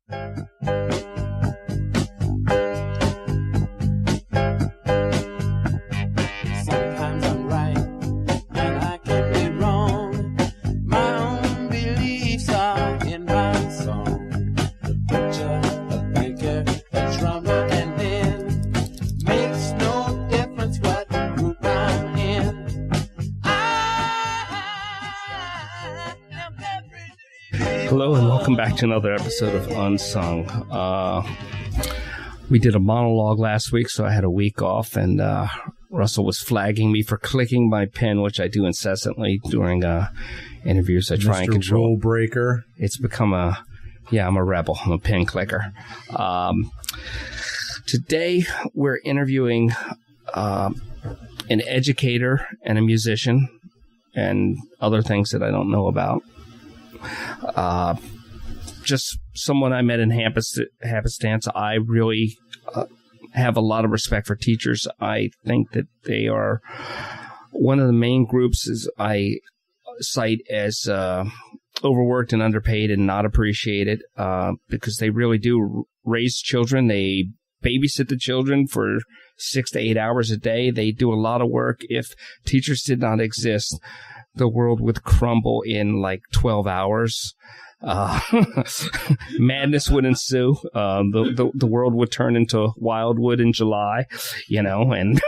Sometimes I'm right and I can be wrong. My own beliefs are in my song. The butcher, the banker, the drummer, and then makes no difference what group I'm in. I am every day. Hello and welcome back to another episode of Unsung. We did a monologue last week, so I had a week off, and Russell was flagging me for clicking my pen, which I do incessantly during interviews. I try and control. Rule breaker. It's become I'm a rebel. I'm a pen clicker. Today, we're interviewing an educator and a musician and other things that I don't know about. Just someone I met in happenstance. I really have a lot of respect for teachers. I think that they are one of the main groups is I cite as overworked and underpaid and not appreciated because they really do raise children. They babysit the children for 6 to 8 hours a day. They do a lot of work. If teachers did not exist, the world would crumble in like 12 hours. Madness would ensue. The world would turn into Wildwood in July, and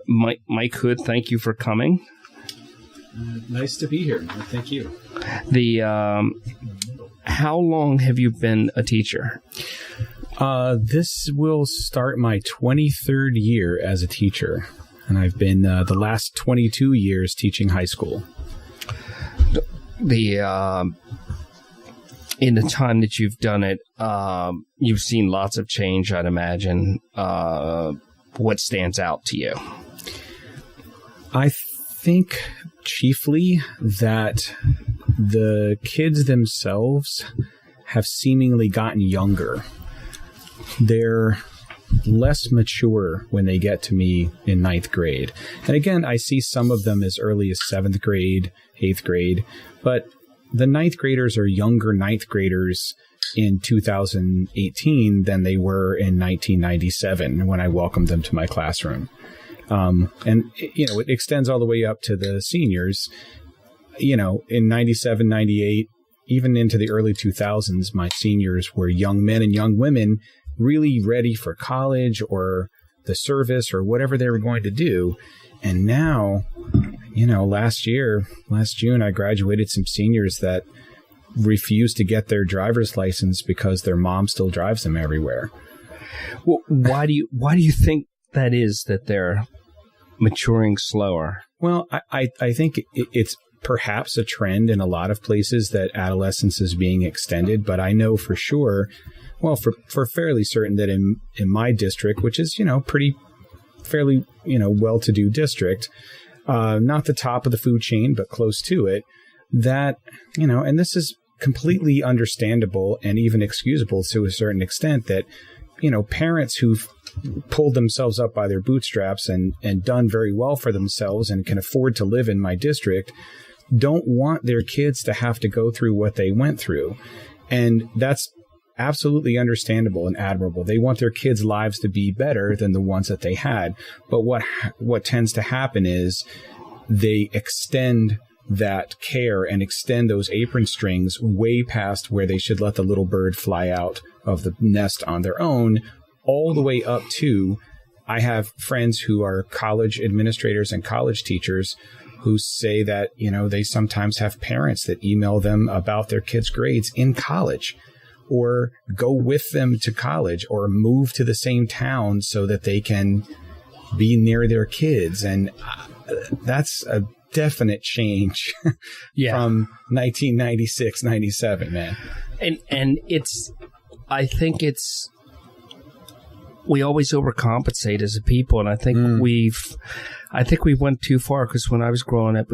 Mike Hood, thank you for coming. Nice to be here. Thank you. How long have you been a teacher? This will start my 23rd year as a teacher, and I've been the last 22 years teaching high school. In the time that you've done it, you've seen lots of change, I'd imagine. What stands out to you? I think chiefly that the kids themselves have seemingly gotten younger. They're less mature when they get to me in 9th grade. And again, I see some of them as early as 7th grade, 8th grade, but the 9th graders are younger 9th graders in 2018 than they were in 1997 when I welcomed them to my classroom. It extends all the way up to the seniors. In 97, 98, even into the early 2000s, my seniors were young men and young women really ready for college or the service or whatever they were going to do. And now, last June, I graduated some seniors that refused to get their driver's license because their mom still drives them everywhere. Well, why do you think that is, that they're maturing slower? Well, I think it's perhaps a trend in a lot of places that adolescence is being extended, but I know for sure, for fairly certain that in my district, which is, fairly, well-to-do district, not the top of the food chain, but close to it, that, and this is completely understandable and even excusable to a certain extent, that, parents who've pulled themselves up by their bootstraps and done very well for themselves and can afford to live in my district don't want their kids to have to go through what they went through. And that's absolutely understandable and admirable. They want their kids' lives to be better than the ones that they had. But what tends to happen is they extend that care and extend those apron strings way past where they should let the little bird fly out of the nest on their own, all the way up to, I have friends who are college administrators and college teachers who say that, they sometimes have parents that email them about their kids' grades in college, or go with them to college, or move to the same town so that they can be near their kids. And that's a definite change from 1996, 97, man. And I think we always overcompensate as a people. And I think we went too far, because when I was growing up,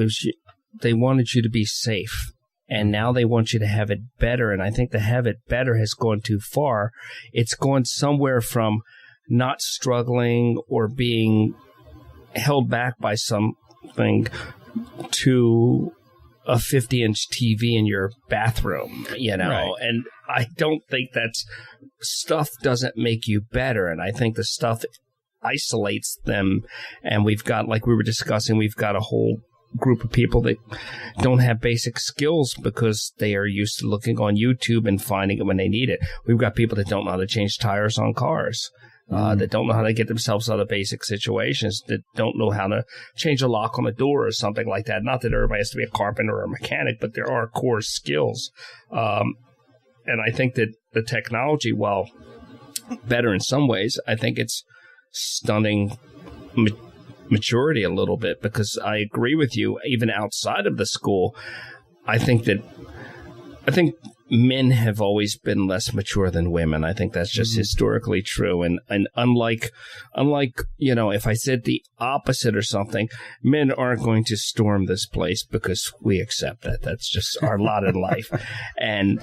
they wanted you to be safe. And now they want you to have it better. And I think the have it better has gone too far. It's gone somewhere from not struggling or being held back by something to a 50-inch TV in your bathroom, Right. and I don't think stuff doesn't make you better. And I think the stuff isolates them. And we've got, like we were discussing, we've got a whole group of people that don't have basic skills because they are used to looking on YouTube and finding it when they need it. We've got people that don't know how to change tires on cars. That don't know how to get themselves out of basic situations, that don't know how to change a lock on a door or something like that. Not that everybody has to be a carpenter or a mechanic, but there are core skills. And I think that the technology, while better in some ways, I think it's stunning maturity a little bit, because I agree with you, even outside of the school, I think men have always been less mature than women. I think that's just historically true. And unlike, if I said the opposite or something, men aren't going to storm this place because we accept that. That's just our lot in life. And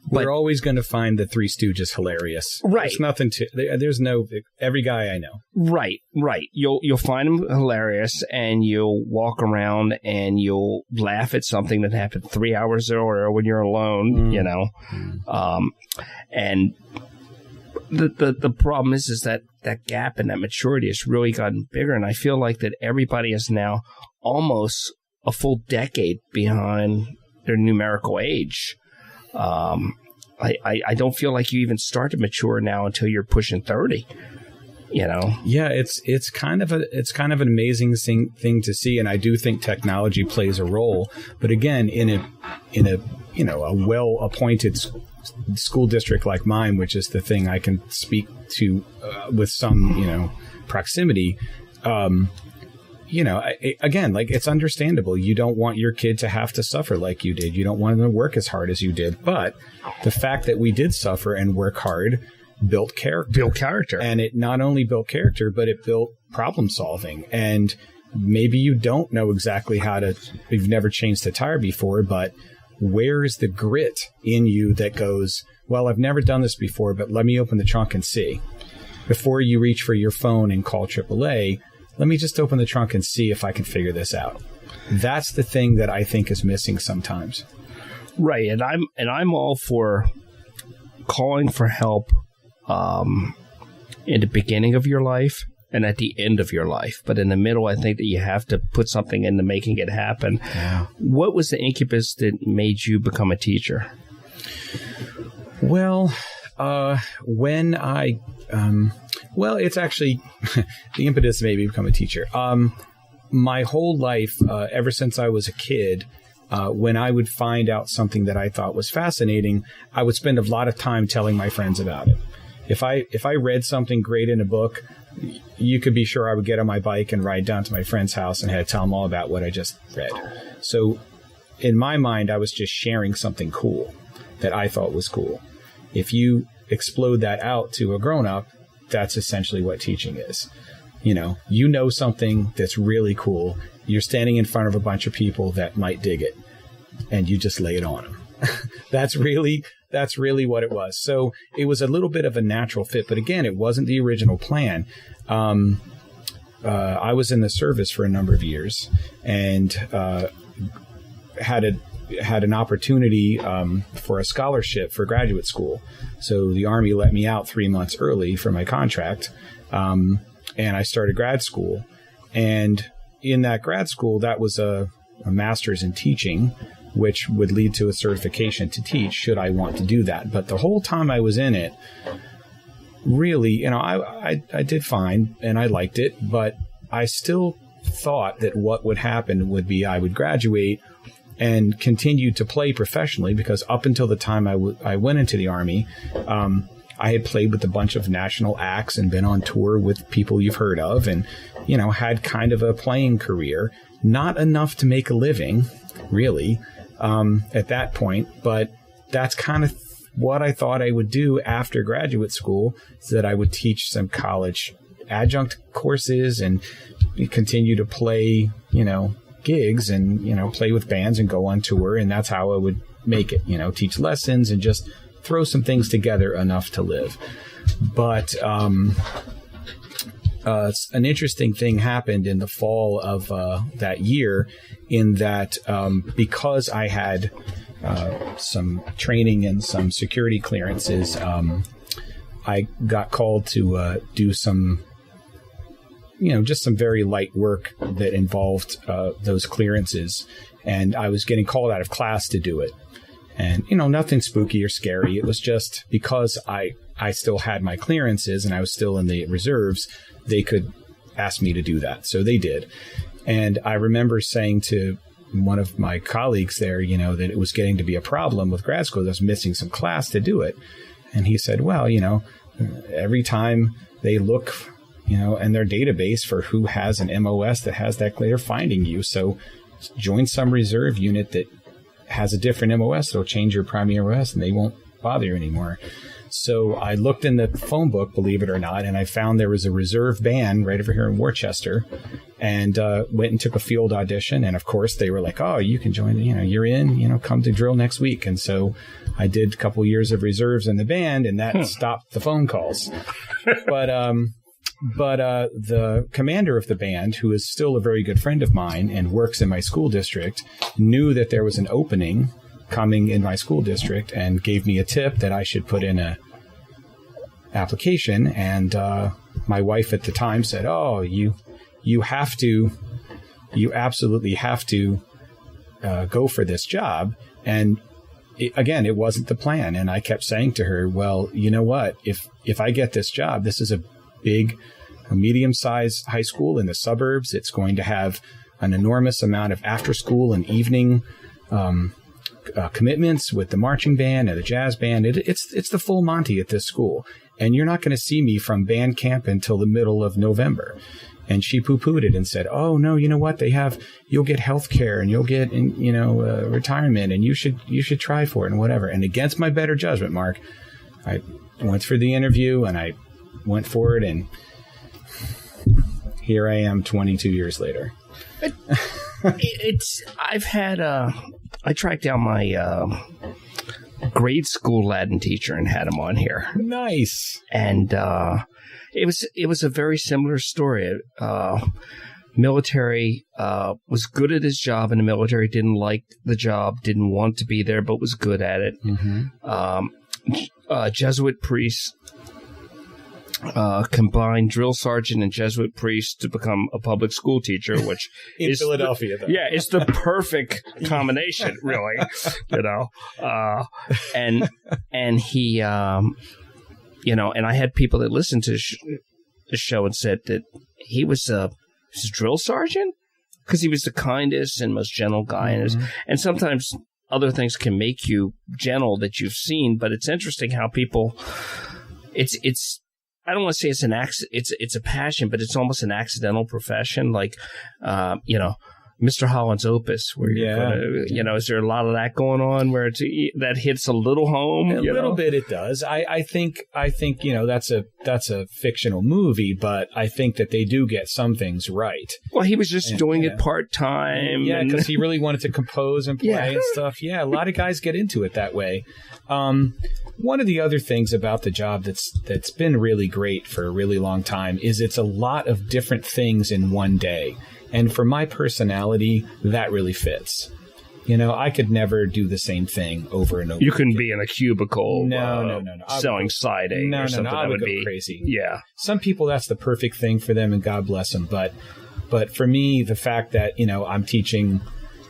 we're always going to find the Three Stooges hilarious. Right. There's nothing every guy I know. Right. You'll find them hilarious, and you'll walk around and you'll laugh at something that happened 3 hours earlier when you're alone, and the problem is that gap and that maturity has really gotten bigger. And I feel like that everybody is now almost a full decade behind their numerical age. I don't feel like you even start to mature now until you're pushing 30. Yeah, it's kind of an amazing thing to see, and I do think technology plays a role. But again, in a well-appointed school district like mine, which is the thing I can speak to with some proximity. Again, like, it's understandable. You don't want your kid to have to suffer like you did. You don't want them to work as hard as you did. But the fact that we did suffer and work hard built character. And it not only built character, but it built problem solving. And maybe you don't know exactly you've never changed a tire before, but where's the grit in you that goes, well, I've never done this before, but let me open the trunk and see. Before you reach for your phone and call AAA, let me just open the trunk and see if I can figure this out. That's the thing that I think is missing sometimes. Right, and I'm all for calling for help in the beginning of your life and at the end of your life. But in the middle, I think that you have to put something into making it happen. Yeah. What was the incubus that made you become a teacher? Well, when I... it's actually the impetus made me become a teacher. My whole life, ever since I was a kid, when I would find out something that I thought was fascinating, I would spend a lot of time telling my friends about it. If I read something great in a book, you could be sure I would get on my bike and ride down to my friend's house and tell them all about what I just read. So in my mind, I was just sharing something cool that I thought was cool. If you explode that out to a grown-up, that's essentially what teaching is. You know something that's really cool. You're standing in front of a bunch of people that might dig it, and you just lay it on them. That's really what it was. So it was a little bit of a natural fit, but again, it wasn't the original plan. I was in the service for a number of years and had an opportunity for a scholarship for graduate school. So the Army let me out 3 months early for my contract, and I started grad school. And in that grad school, that was a master's in teaching, which would lead to a certification to teach should I want to do that. But the whole time I was in it, really, I did fine and I liked it, but I still thought that what would happen would be I would graduate and continue to play professionally, because up until the time I went into the Army, I had played with a bunch of national acts and been on tour with people you've heard of and, had kind of a playing career. Not enough to make a living, really, at that point, but that's kind of what I thought I would do after graduate school, is that I would teach some college adjunct courses and continue to play, gigs and, play with bands and go on tour. And that's how I would make it, teach lessons and just throw some things together enough to live. But an interesting thing happened in the fall of that year, in that because I had some training and some security clearances, I got called to do some, just some very light work that involved those clearances. And I was getting called out of class to do it. And, nothing spooky or scary. It was just because I still had my clearances and I was still in the reserves, they could ask me to do that. So they did. And I remember saying to one of my colleagues there, that it was getting to be a problem with grad school. I was missing some class to do it. And he said, well, every time they look, in their database for who has an MOS that has that, they're finding you. So join some reserve unit that has a different MOS. It'll change your primary MOS and they won't bother you anymore. So I looked in the phone book, believe it or not, and I found there was a reserve band right over here in Worcester, and went and took a field audition. And of course they were like, oh, you can join, you're in, come to drill next week. And so I did a couple years of reserves in the band, and that stopped the phone calls. But the commander of the band, who is still a very good friend of mine and works in my school district, knew that there was an opening coming in my school district and gave me a tip that I should put in a application. And my wife at the time said, oh, you absolutely have to go for this job. And it wasn't the plan. And I kept saying to her, well, you know what, if I get this job, this is a medium-sized high school in the suburbs. It's going to have an enormous amount of after-school and evening commitments with the marching band and the jazz band. It's the full Monty at this school. And you're not going to see me from band camp until the middle of November. And she poo-pooed it and said, oh, no, you know what? You'll get health care and you'll get, retirement, and you should try for it and whatever. And against my better judgment, Mark, I went for the interview and I went for it. And here I am 22 years later. I tracked down my grade school Latin teacher and had him on here. Nice. And it was a very similar story. Military was good at his job in the military, didn't like the job, didn't want to be there, but was good at it. Mm-hmm. Jesuit priests combined drill sergeant and Jesuit priest to become a public school teacher, which in Philadelphia. It's the perfect combination, really. And he, and I had people that listened to the show and said that he was a drill sergeant because he was the kindest and most gentle guy, and sometimes other things can make you gentle that you've seen, but it's interesting how people, it's. I don't want to say it's an it's a passion, but it's almost an accidental profession. Like, Mr. Holland's Opus, where is there a lot of that going on where that hits a little home? A little bit, it does. I think that's a fictional movie, but I think that they do get some things right. Well, he was just doing it part time. Yeah, because he really wanted to compose and play and stuff. Yeah, a lot of guys get into it that way. One of the other things about the job that's been really great for a really long time is it's a lot of different things in one day. And for my personality, that really fits. I could never do the same thing over and over. You couldn't be in a cubicle no. selling siding or something. I would go crazy. Yeah. Some people, that's the perfect thing for them, and God bless them. But for me, the fact that, I'm teaching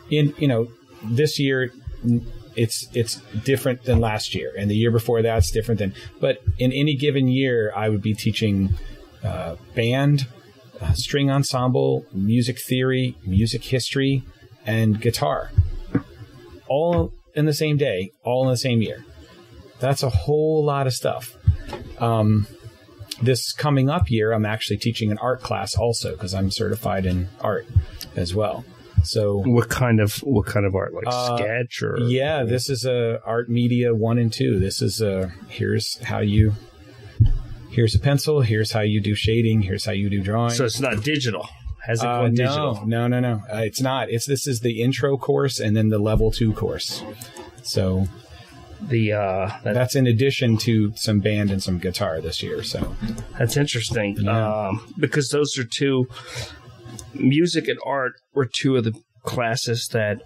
this year, it's different than last year, and the year before that's different than. But in any given year, I would be teaching band, string ensemble, music theory, music history, and guitar, all in the same day, all in the same year. That's a whole lot of stuff. This coming up year, I'm actually teaching an art class also because I'm certified in art as well. So what kind of art, like sketch or? Yeah, this is a art media 1 and 2. This is here's a pencil, here's how you do shading, here's how you do drawing. So it's not digital. Has it gone digital? No. It's not. This is the intro course and then the level 2 course. So That's in addition to some band and some guitar this year. So that's interesting. Yeah. Because those are two, music and art were two of the classes that